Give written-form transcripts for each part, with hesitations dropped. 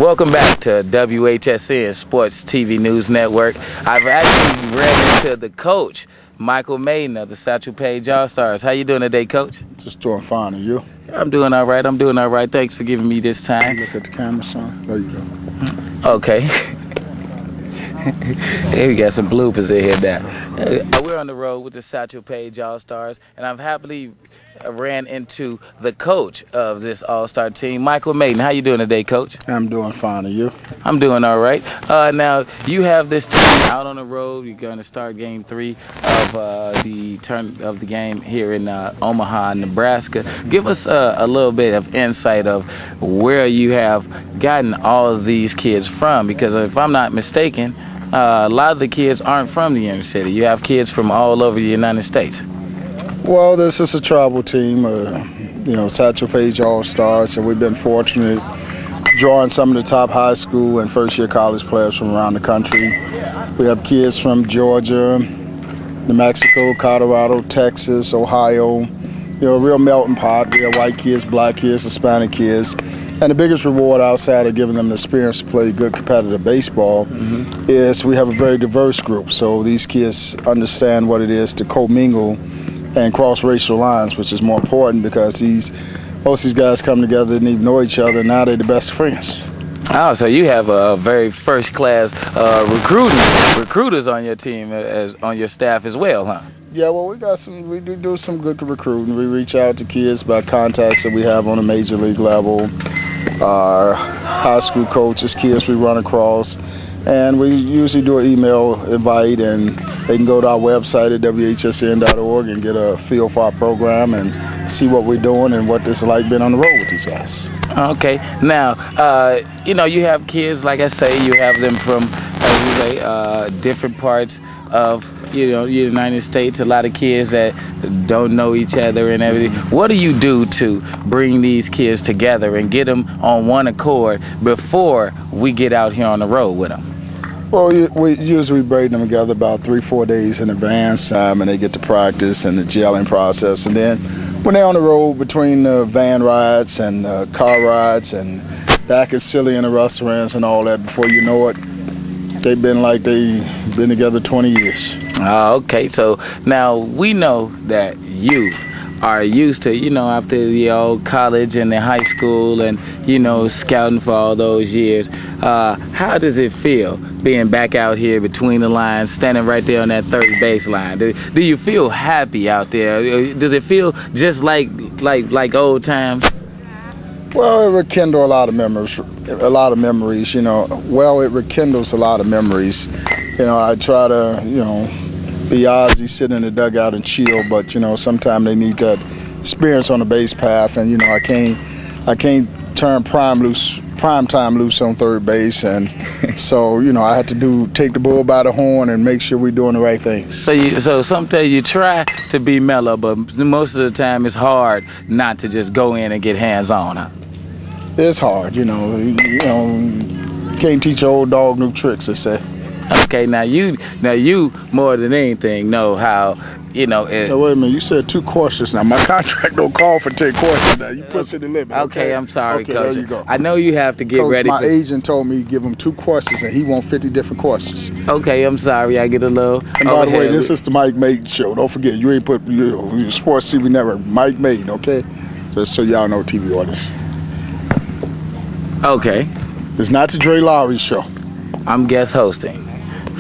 Welcome back to WHSN-SPORTS TV News Network. I've actually ran into the coach, Michael Mayden of the Satchel Paige All-Stars. How you doing today, Coach? Just doing fine, and you? I'm doing all right. I'm doing all right. Thanks for giving me this time. Look at the camera, son. There you go. Okay. Hey, we got some bloopers in here now. We're on the road with the Satchel Paige All-Stars, and I've happily ran into the coach of this All-Star team, Michael Mayden. How you doing today, Coach? I'm doing fine, and you? I'm doing all right. Now, you have this team out on the road. You're going to start Game 3 of the game here in Omaha, Nebraska. Give us a little bit of insight of where you have gotten all of these kids from, because if I'm not mistaken, a lot of the kids aren't from the inner city. You have kids from all over the United States. Well, this is a travel team, Satchel Paige All-Stars, and we've been fortunate drawing some of the top high school and first-year college players from around the country. We have kids from Georgia, New Mexico, Colorado, Texas, Ohio, a real melting pot. We have white kids, black kids, Hispanic kids. And the biggest reward outside of giving them the experience to play good competitive baseball is we have a very diverse group. So these kids understand what it is to commingle and cross racial lines, which is more important because most of these guys come together, didn't even know each other, and now they're the best friends. Oh, so you have a very first-class recruiters on your team, on your staff as well, huh? Yeah, well, we do some good recruiting. We reach out to kids by contacts that we have on a major league level, our high school coaches, kids we run across. And we usually do an email invite, and they can go to our website at WHSN.org and get a feel for our program and see what we're doing and what it's like being on the road with these guys. Okay. Now, you have kids, like I say, you have them from different parts of the United States, a lot of kids that don't know each other and everything. What do you do to bring these kids together and get them on one accord before we get out here on the road with them? Well, we usually braid them together about 3-4 days in advance, and they get to practice and the gelling process. And then when they're on the road between the van rides and car rides and back at Silly in the restaurants and all that, before you know it, they've been together 20 years. Okay, so now we know that you are used to, after the old college and the high school and, scouting for all those years. How does it feel being back out here between the lines, standing right there on that third base line? Do you feel happy out there? Does it feel just like old times? Well, it rekindles a lot of memories. It rekindles a lot of memories. I try to, be Ozzy, sit in the dugout and chill, but sometimes they need that experience on the base path, and I can't turn prime time loose on third base, and so I have to take the bull by the horn and make sure we're doing the right things. So sometimes you try to be mellow, but most of the time it's hard not to just go in and get hands on, huh? It's hard, can't teach an old dog new tricks, they say. Okay, now you more than anything know how, So wait a minute, you said 2 questions. Now my contract don't call for 10 questions. Now you push it the limit. Okay, I'm sorry, okay, Coach. There you go. I know you have to get Coach, ready. My agent told me give him 2 questions, and he wants 50 different questions. Okay, I'm sorry. I get a little. And by the way, this is the Mike Mayden show. Don't forget, you ain't put your sports TV network, Mike Mayden. Okay, just so y'all know, TV audience. Okay. It's not the Dre Lowry show. I'm guest hosting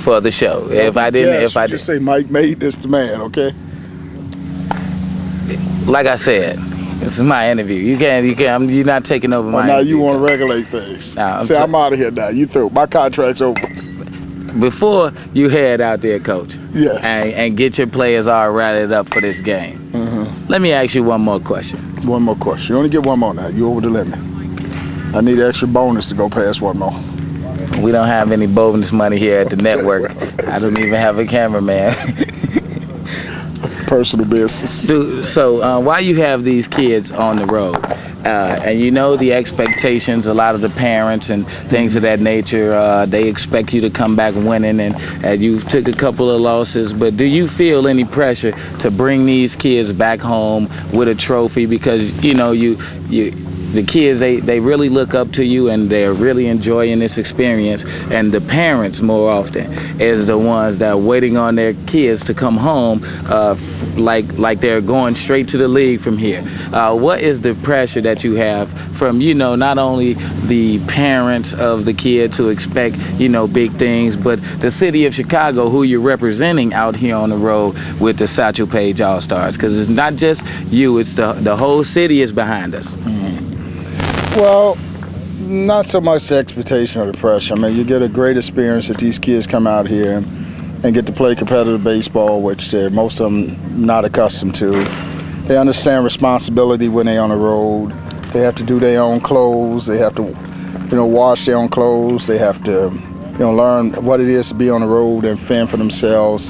for the show. If I just say Mike Mayden is the man, okay? Like I said, this is my interview. You're not taking over my now interview. You want to regulate things. Now, I'm out of here now. You through. My contract's over. Before you head out there, Coach, yes, and get your players all rallied up for this game, let me ask you one more question. One more question. You only get one more now. You over the limit. I need an extra bonus to go past one more. We don't have any bonus money here at the network. I don't even have a cameraman. Personal business. So while you have these kids on the road, and the expectations, a lot of the parents and things of that nature, they expect you to come back winning, and you took a couple of losses, but do you feel any pressure to bring these kids back home with a trophy? Because the kids, they really look up to you, and they're really enjoying this experience. And the parents, more often, is the ones that are waiting on their kids to come home, like they're going straight to the league from here. What is the pressure that you have from, you know, not only the parents of the kid to expect, you know, big things, but the city of Chicago, who you're representing out here on the road with the Satchel Paige All-Stars? Because it's not just you, it's the whole city is behind us. Well, not so much the expectation or the pressure. I mean, you get a great experience that these kids come out here and get to play competitive baseball, which most of them not accustomed to. They understand responsibility when they're on the road. They have to do their own clothes. They have to, you know, wash their own clothes. They have to, you know, learn what it is to be on the road and fend for themselves.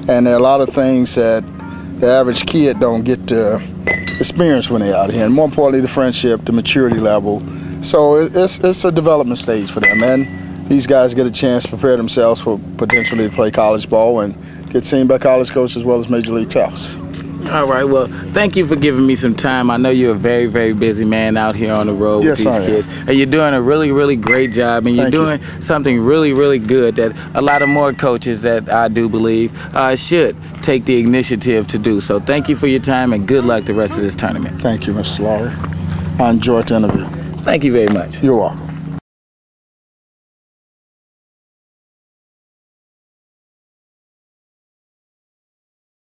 And there are a lot of things that the average kid don't get to experience when they're out here. And more importantly, the friendship, the maturity level. So it's a development stage for them. And these guys get a chance to prepare themselves for potentially to play college ball and get seen by college coaches as well as major league toughs. All right, well, thank you for giving me some time. I know you're a very, very busy man out here on the road with these kids. And you're doing a really, really great job, and you're doing something really, really good that a lot of more coaches that I do believe should take the initiative to do. So thank you for your time, and good luck the rest of this tournament. Thank you, Mr. Lawry. I enjoyed the interview. Thank you very much. You're welcome.